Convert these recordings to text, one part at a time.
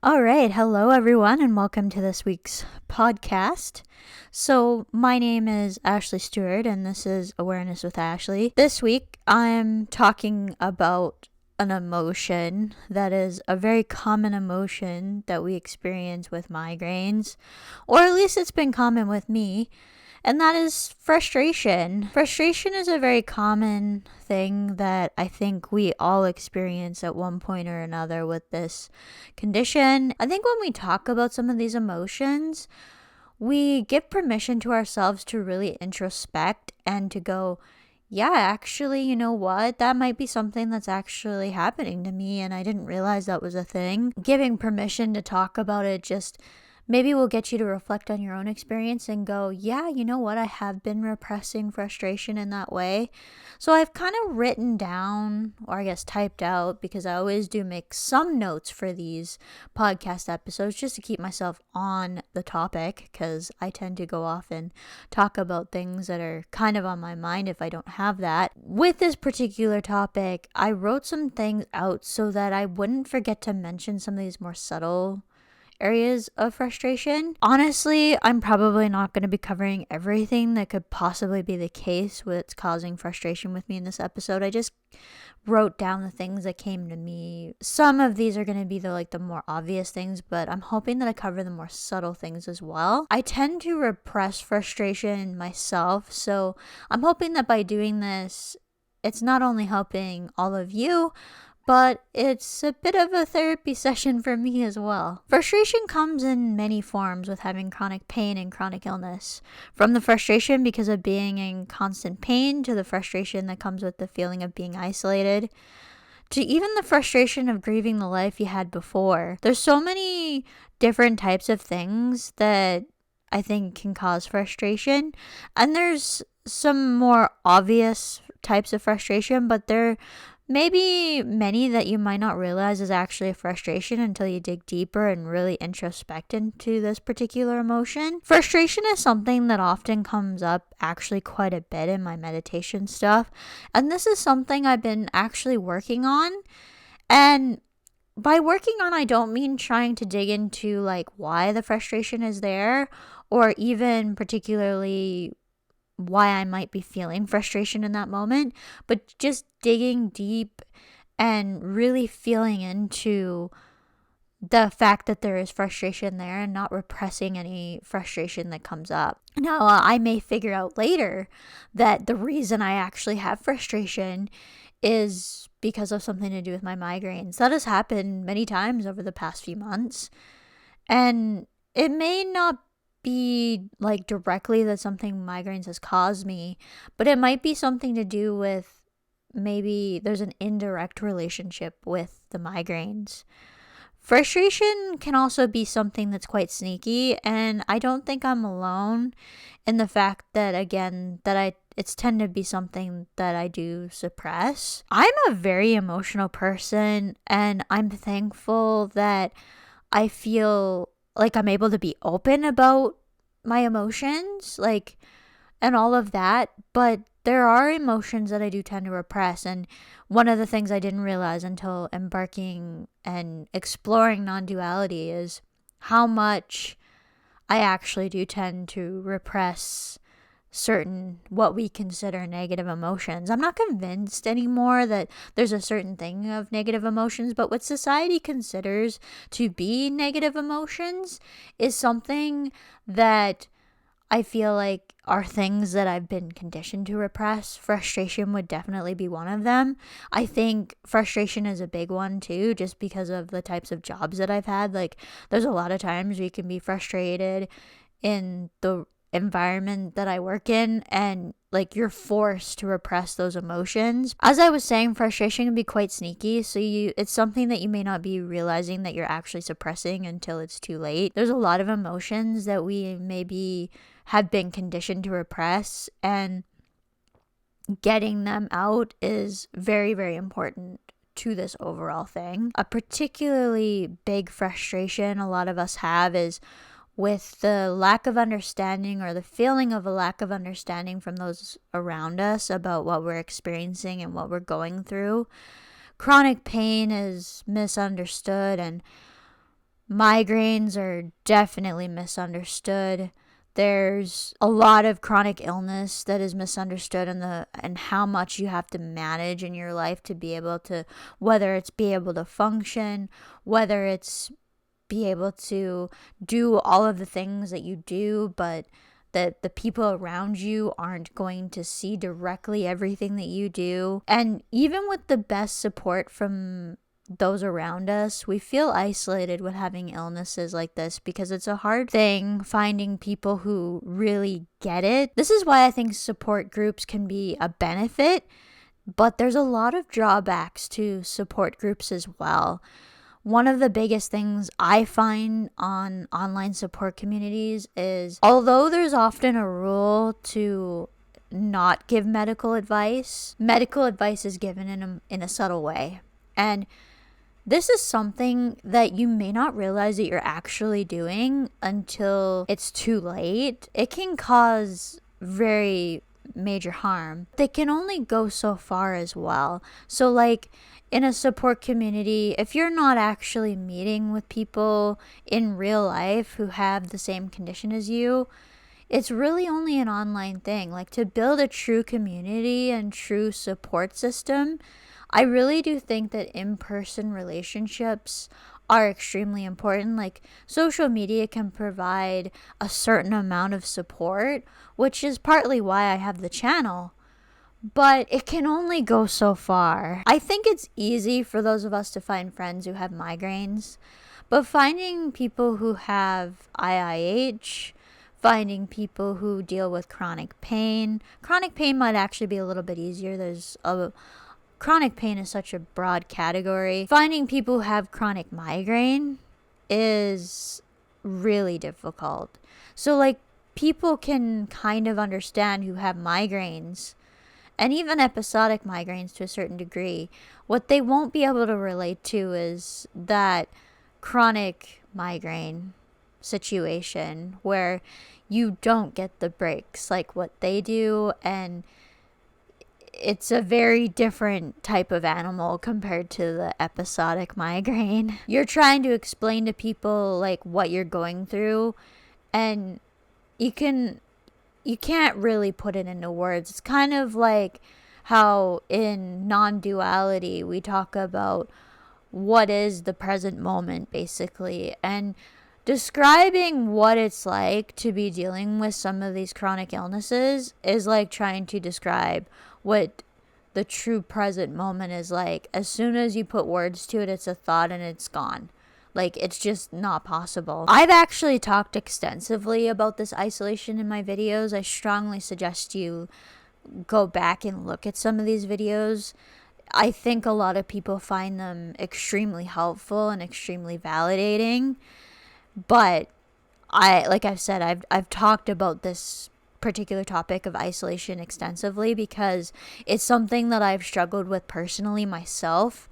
All right. Hello, everyone, and welcome to this week's podcast. So, my name is Ashley Stewart, and this is Awareness with Ashley. This week, I'm talking about an emotion that is a very common emotion that we experience with migraines, or at least it's been common with me. And that is frustration. Frustration is a very common thing that I think we all experience at one point or another with this condition. I think when we talk about some of these emotions, we give permission to ourselves to really introspect and to go, yeah, actually, you know what? That might be something that's actually happening to me, and I didn't realize that was a thing. Giving permission to talk about it just maybe will get you to reflect on your own experience and go, yeah, you know what? I have been repressing frustration in that way. So I've kind of written down, or I guess typed out, because I always do make some notes for these podcast episodes just to keep myself on the topic, because I tend to go off and talk about things that are kind of on my mind if I don't have that. With this particular topic, I wrote some things out so that I wouldn't forget to mention some of these more subtle areas of frustration. Honestly, I'm probably not going to be covering everything that could possibly be the case what's causing frustration with me in this episode. I just wrote down the things that came to me. Some of these are going to be the more obvious things, but I'm hoping that I cover the more subtle things as well. I tend to repress frustration myself, so I'm hoping that by doing this, it's not only helping all of you, but it's a bit of a therapy session for me as well. Frustration comes in many forms with having chronic pain and chronic illness. From the frustration because of being in constant pain, to the frustration that comes with the feeling of being isolated, to even the frustration of grieving the life you had before. There's so many different types of things that I think can cause frustration, and there's some more obvious types of frustration, but there maybe many that you might not realize is actually a frustration until you dig deeper and really introspect into this particular emotion. Frustration is something that often comes up actually quite a bit in my meditation stuff, and this is something I've been actually working on. And by working on, I don't mean trying to dig into why the frustration is there, or even particularly why I might be feeling frustration in that moment, but just digging deep and really feeling into the fact that there is frustration there and not repressing any frustration that comes up. Now, I may figure out later that the reason I actually have frustration is because of something to do with my migraines. That has happened many times over the past few months, and it may not be directly that something migraines has caused me, but it might be something to do with maybe there's an indirect relationship with the migraines. Frustration can also be something that's quite sneaky, and I don't think I'm alone in the fact that, again, it's tend to be something that I do suppress. I'm a very emotional person, and I'm thankful that I feel like I'm able to be open about my emotions, and all of that, but there are emotions that I do tend to repress. And one of the things I didn't realize until embarking and exploring non-duality is how much I actually do tend to repress certain what we consider negative emotions. I'm not convinced anymore that there's a certain thing of negative emotions, but what society considers to be negative emotions is something that I feel like are things that I've been conditioned to repress. Frustration would definitely be one of them. I think frustration is a big one too, just because of the types of jobs that I've had. There's a lot of times where you can be frustrated in the environment that I work in, and you're forced to repress those emotions. As I was saying, frustration can be quite sneaky, so it's something that you may not be realizing that you're actually suppressing until it's too late. There's a lot of emotions that we maybe have been conditioned to repress, and getting them out is very, very important to this overall thing. A particularly big frustration a lot of us have is with the lack of understanding, or the feeling of a lack of understanding from those around us about what we're experiencing and what we're going through. Chronic pain is misunderstood, and Migraines are definitely misunderstood. There's a lot of chronic illness that is misunderstood and how much you have to manage in your life to be able to, whether it's be able to function, whether it's be able to do all of the things that you do, but that the people around you aren't going to see directly everything that you do. And even with the best support from those around us, we feel isolated with having illnesses like this because it's a hard thing finding people who really get it. This is why I think support groups can be a benefit, but there's a lot of drawbacks to support groups as well. One of the biggest things I find on online support communities is, although there's often a rule to not give medical advice is given in a subtle way. And this is something that you may not realize that you're actually doing until it's too late. It can cause very major harm. They can only go so far as well. So like in a support community, if you're not actually meeting with people in real life who have the same condition as you, it's really only an online thing. Like, to build a true community and true support system, I really do think that in-person relationships are extremely important. Like, social media can provide a certain amount of support, which is partly why I have the channel. But it can only go so far. I think it's easy for those of us to find friends who have migraines, but finding people who have IIH, finding people who deal with chronic pain might actually be a little bit easier. Chronic pain is such a broad category. Finding people who have chronic migraine is really difficult. So like, people can kind of understand who have migraines, and even episodic migraines to a certain degree. What they won't be able to relate to is that chronic migraine situation where you don't get the breaks like what they do, and it's a very different type of animal compared to the episodic migraine. You're trying to explain to people like what you're going through, and you can't really put it into words. It's kind of like how in non-duality we talk about what is the present moment, basically, and describing what it's like to be dealing with some of these chronic illnesses is like trying to describe what the true present moment is like. As soon as you put words to it, it's a thought and it's gone. Like, it's just not possible. I've actually talked extensively about this isolation in my videos. I strongly suggest you go back and look at some of these videos. I think a lot of people find them extremely helpful and extremely validating. But like I've said, I've talked about this particular topic of isolation extensively because it's something that I've struggled with personally myself.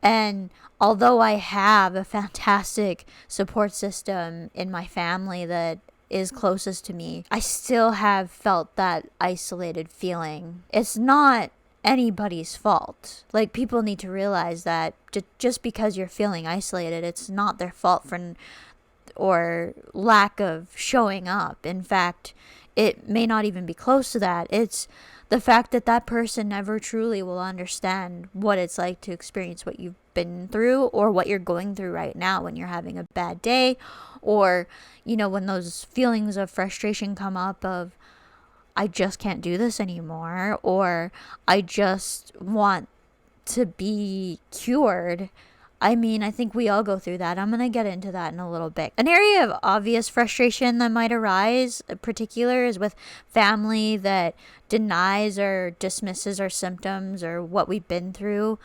And although I have a fantastic support system in my family that is closest to me, I still have felt that isolated feeling. It's not anybody's fault. Like, people need to realize that just because you're feeling isolated, it's not their fault for or lack of showing up. In fact, it may not even be close to that. It's the fact that that person never truly will understand what it's like to experience what you've been through or what you're going through right now when you're having a bad day, or, you know, when those feelings of frustration come up of, I just can't do this anymore, or I just want to be cured. I mean, I think we all go through that. I'm going to get into that in a little bit. An area of obvious frustration that might arise, in particular, is with family that denies or dismisses our symptoms or what we've been through.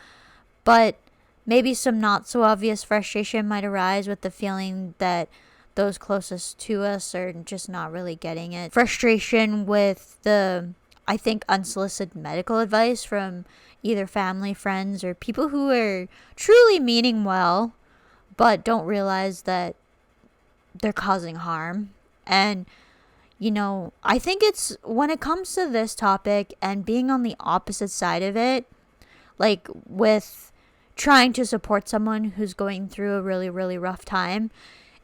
But maybe some not so obvious frustration might arise with the feeling that those closest to us are just not really getting it. Frustration with the, I think, unsolicited medical advice from either family, friends, or people who are truly meaning well, but don't realize that they're causing harm. And, you know, I think it's, when it comes to this topic and being on the opposite side of it, like with trying to support someone who's going through a really, really rough time,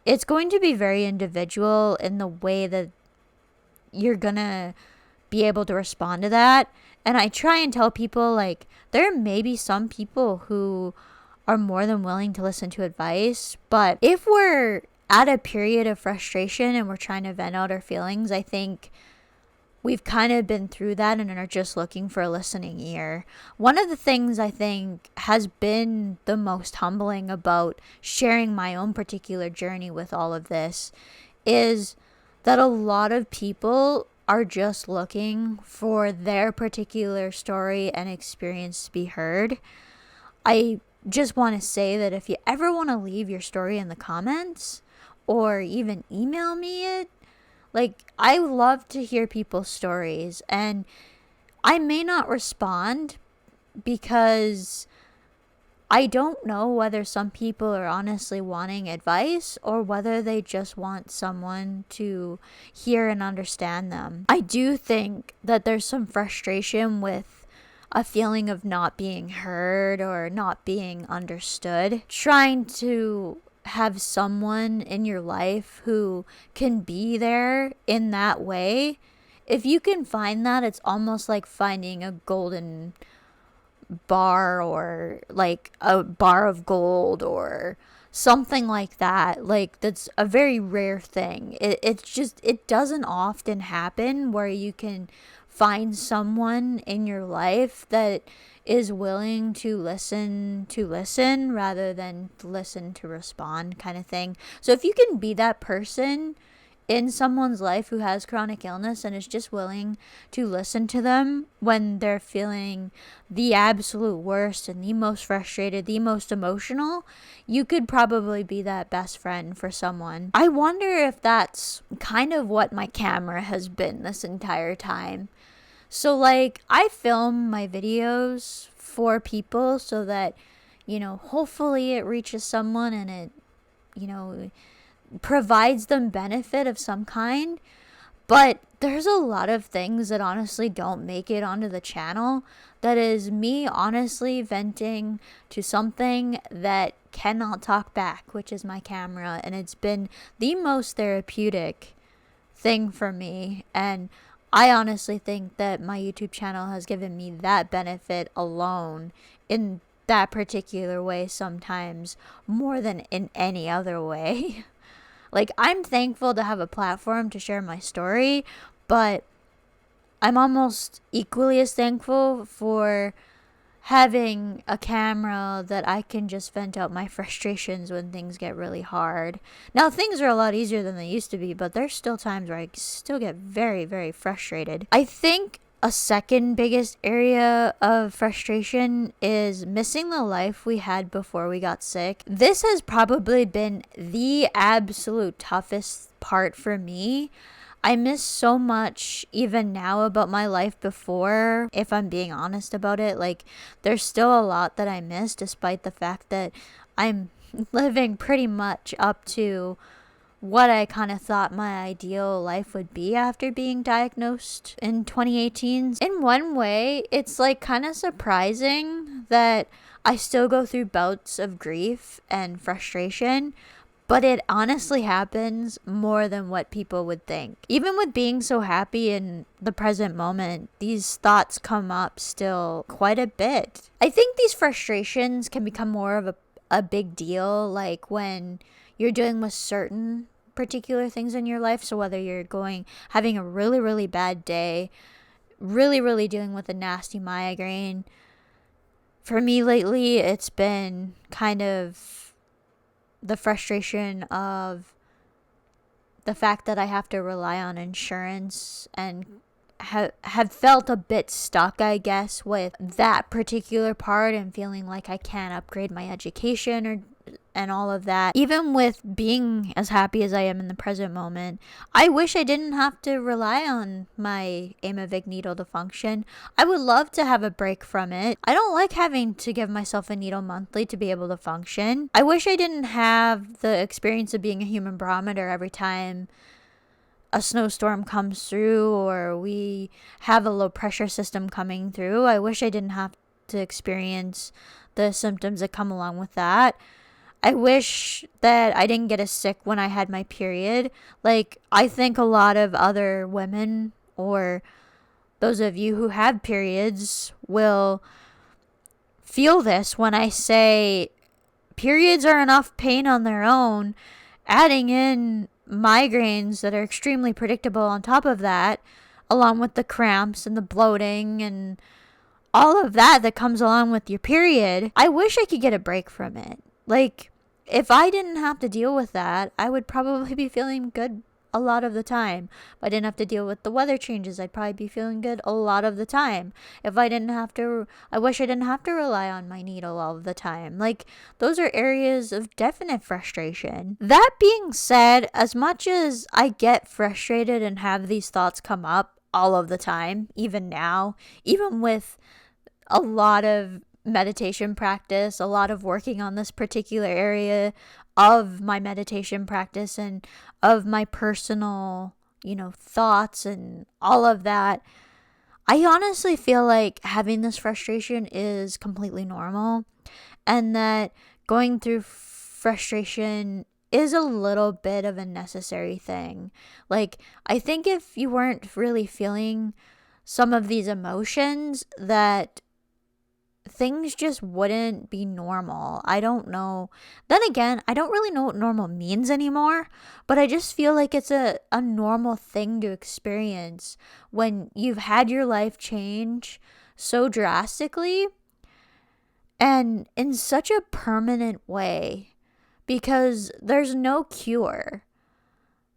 it's going to be very individual in the way that you're gonna be able to respond to that. And I try and tell people, like, there may be some people who are more than willing to listen to advice, but if we're at a period of frustration and we're trying to vent out our feelings, I think we've kind of been through that and are just looking for a listening ear. One of the things I think has been the most humbling about sharing my own particular journey with all of this is that a lot of people are just looking for their particular story and experience to be heard. I just want to say that if you ever want to leave your story in the comments or even email me it, like, I love to hear people's stories, and I may not respond because I don't know whether some people are honestly wanting advice or whether they just want someone to hear and understand them. I do think that there's some frustration with a feeling of not being heard or not being understood. Trying to have someone in your life who can be there in that way. If you can find that, it's almost like finding a golden bar or like a bar of gold or something like that. Like, that's a very rare thing. It doesn't often happen where you can find someone in your life that is willing to listen rather than listen to respond, kind of thing. So if you can be that person in someone's life who has chronic illness and is just willing to listen to them when they're feeling the absolute worst and the most frustrated, the most emotional, you could probably be that best friend for someone. I wonder if that's kind of what my camera has been this entire time. So, like, I film my videos for people so that, hopefully it reaches someone and it, provides them benefit of some kind. But there's a lot of things that honestly don't make it onto the channel. That is me honestly venting to something that cannot talk back, which is my camera. And it's been the most therapeutic thing for me. And I honestly think that my YouTube channel has given me that benefit alone in that particular way sometimes more than in any other way. Like, I'm thankful to have a platform to share my story, but I'm almost equally as thankful for having a camera that I can just vent out my frustrations when things get really hard. Now, things are a lot easier than they used to be, but there's still times where I still get very, very frustrated. I think a second biggest area of frustration is missing the life we had before we got sick. This has probably been the absolute toughest part for me. I miss so much even now about my life before, if I'm being honest about it. Like, there's still a lot that I miss despite the fact that I'm living pretty much up to what I kind of thought my ideal life would be after being diagnosed in 2018. In one way, it's like kind of surprising that I still go through bouts of grief and frustration, but it honestly happens more than what people would think. Even with being so happy in the present moment, these thoughts come up still quite a bit. I think these frustrations can become more of a big deal, like when you're dealing with certain particular things in your life. So whether you're having a really, really bad day, really, really dealing with a nasty migraine. For me lately, it's been kind of the frustration of the fact that I have to rely on insurance and have felt a bit stuck, I guess, with that particular part and feeling like I can't upgrade my education and all of that. Even with being as happy as I am in the present moment, I wish I didn't have to rely on my Aimovig needle to function. I would love to have a break from it. I don't like having to give myself a needle monthly to be able to function. I wish I didn't have the experience of being a human barometer every time a snowstorm comes through or we have a low pressure system coming through. I wish I didn't have to experience the symptoms that come along with that. I wish that I didn't get as sick when I had my period. Like, I think a lot of other women, or those of you who have periods, will feel this when I say periods are enough pain on their own. Adding in migraines that are extremely predictable on top of that, along with the cramps and the bloating and all of that comes along with your period, I wish I could get a break from it. Like, if I didn't have to deal with that, I would probably be feeling good a lot of the time. If I didn't have to deal with the weather changes, I'd probably be feeling good a lot of the time. If I didn't have to, I wish I didn't have to rely on my needle all of the time. Like, those are areas of definite frustration. That being said, as much as I get frustrated and have these thoughts come up all of the time, even now, even with a lot of meditation practice, a lot of working on this particular area of my meditation practice and of my personal, thoughts and all of that, I honestly feel like having this frustration is completely normal, and that going through frustration is a little bit of a necessary thing. Like, I think if you weren't really feeling some of these emotions, that things just wouldn't be normal. I don't know. Then again, I don't really know what normal means anymore, but I just feel like it's a normal thing to experience when you've had your life change so drastically and in such a permanent way, because there's no cure.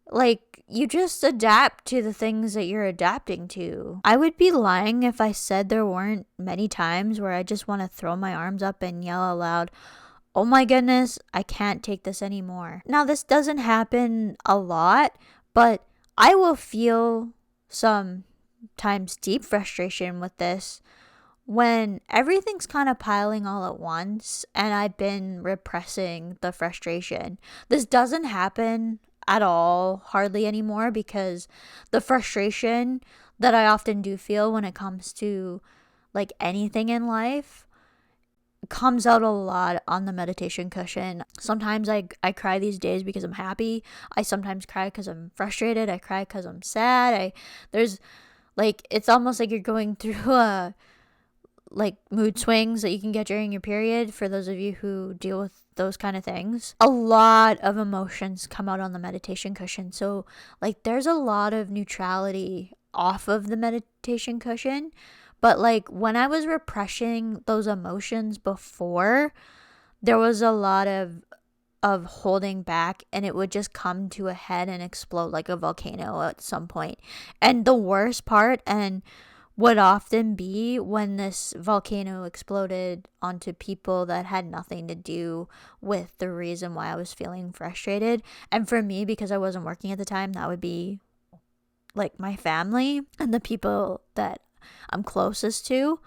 Like, you just adapt to the things that you're adapting to. I would be lying if I said there weren't many times where I just want to throw my arms up and yell out loud, "Oh my goodness, I can't take this anymore." Now, this doesn't happen a lot, but I will feel sometimes deep frustration with this when everything's kind of piling all at once and I've been repressing the frustration. This doesn't happen at all hardly anymore, because the frustration that I often do feel when it comes to like anything in life comes out a lot on the meditation cushion. Sometimes I cry these days because I'm happy. I sometimes cry because I'm frustrated. I cry because I'm sad. There's like, it's almost like you're going through like mood swings that you can get during your period, for those of you who deal with those kind of things. A lot of emotions come out on the meditation cushion. So like, there's a lot of neutrality off of the meditation cushion. But like, when I was repressing those emotions before, there was a lot of holding back, and it would just come to a head and explode like a volcano at some point. And the worst part, and would often be when this volcano exploded onto people that had nothing to do with the reason why I was feeling frustrated. And for me, because I wasn't working at the time, that would be like my family and the people that I'm closest to,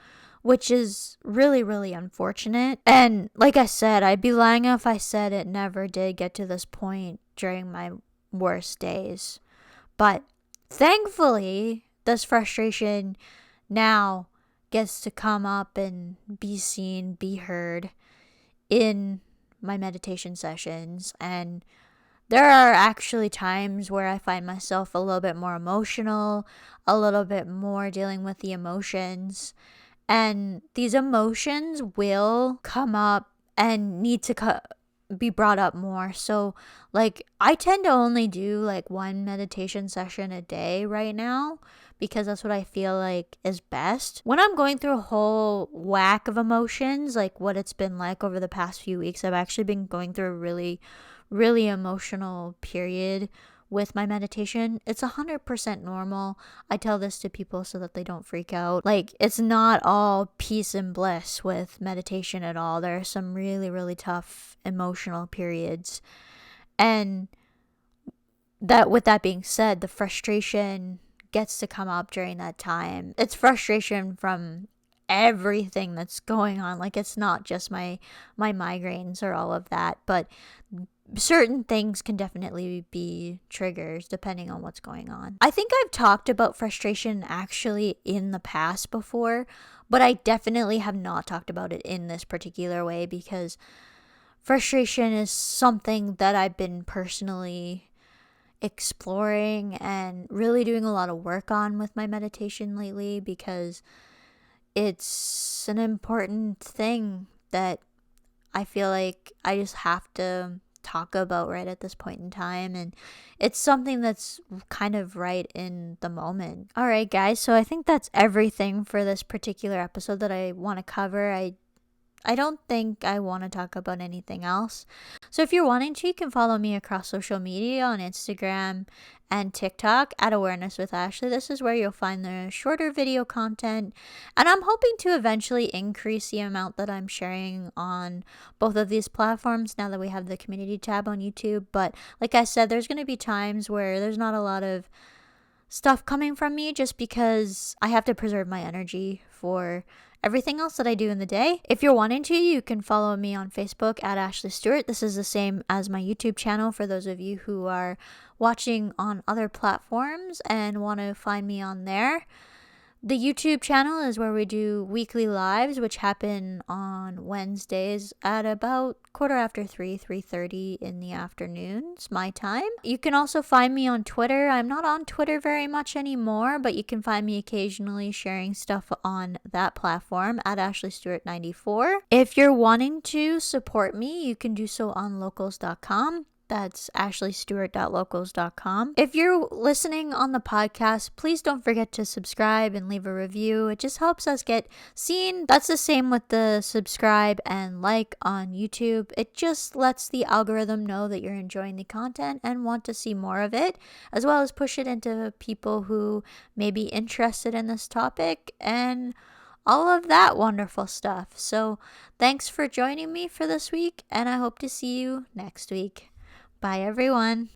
which is really, really unfortunate. And like I said, I'd be lying if I said it never did get to this point during my worst days. But thankfully, this frustration now gets to come up and be seen, be heard in my meditation sessions. And there are actually times where I find myself a little bit more emotional, a little bit more dealing with the emotions. And these emotions will come up and need to be brought up more. So like, I tend to only do like one meditation session a day right now, because that's what I feel like is best. When I'm going through a whole whack of emotions, like what it's been like over the past few weeks, I've actually been going through a really, really emotional period with my meditation. It's 100% normal. I tell this to people so that they don't freak out. Like, it's not all peace and bliss with meditation at all. There are some really, really tough emotional periods. And that, with that being said, the frustration gets to come up during that time. It's frustration from everything that's going on. Like, it's not just my migraines or all of that, but certain things can definitely be triggers depending on what's going on. I think I've talked about frustration actually in the past before, but I definitely have not talked about it in this particular way because frustration is something that I've been personally exploring and really doing a lot of work on with my meditation lately, because it's an important thing that I feel like I just have to talk about right at this point in time, and it's something that's kind of right in the moment. All right, guys, so I think that's everything for this particular episode that I want to cover. I don't think I want to talk about anything else. So if you're wanting to, you can follow me across social media on Instagram and TikTok at Awareness with Ashley. This is where you'll find the shorter video content. And I'm hoping to eventually increase the amount that I'm sharing on both of these platforms now that we have the community tab on YouTube. But like I said, there's going to be times where there's not a lot of stuff coming from me just because I have to preserve my energy for everything else that I do in the day. If you're wanting to, you can follow me on Facebook at Ashley Stewart. This is the same as my YouTube channel for those of you who are watching on other platforms and want to find me on there. The YouTube channel is where we do weekly lives, which happen on Wednesdays at about 3:30 in the afternoons, my time. You can also find me on Twitter. I'm not on Twitter very much anymore, but you can find me occasionally sharing stuff on that platform at Ashley Stewart 94. If you're wanting to support me, you can do so on locals.com. That's ashleystewart.locals.com. If you're listening on the podcast, please don't forget to subscribe and leave a review. It just helps us get seen. That's the same with the subscribe and like on YouTube. It just lets the algorithm know that you're enjoying the content and want to see more of it, as well as push it into people who may be interested in this topic and all of that wonderful stuff. So thanks for joining me for this week, and I hope to see you next week. Bye, everyone.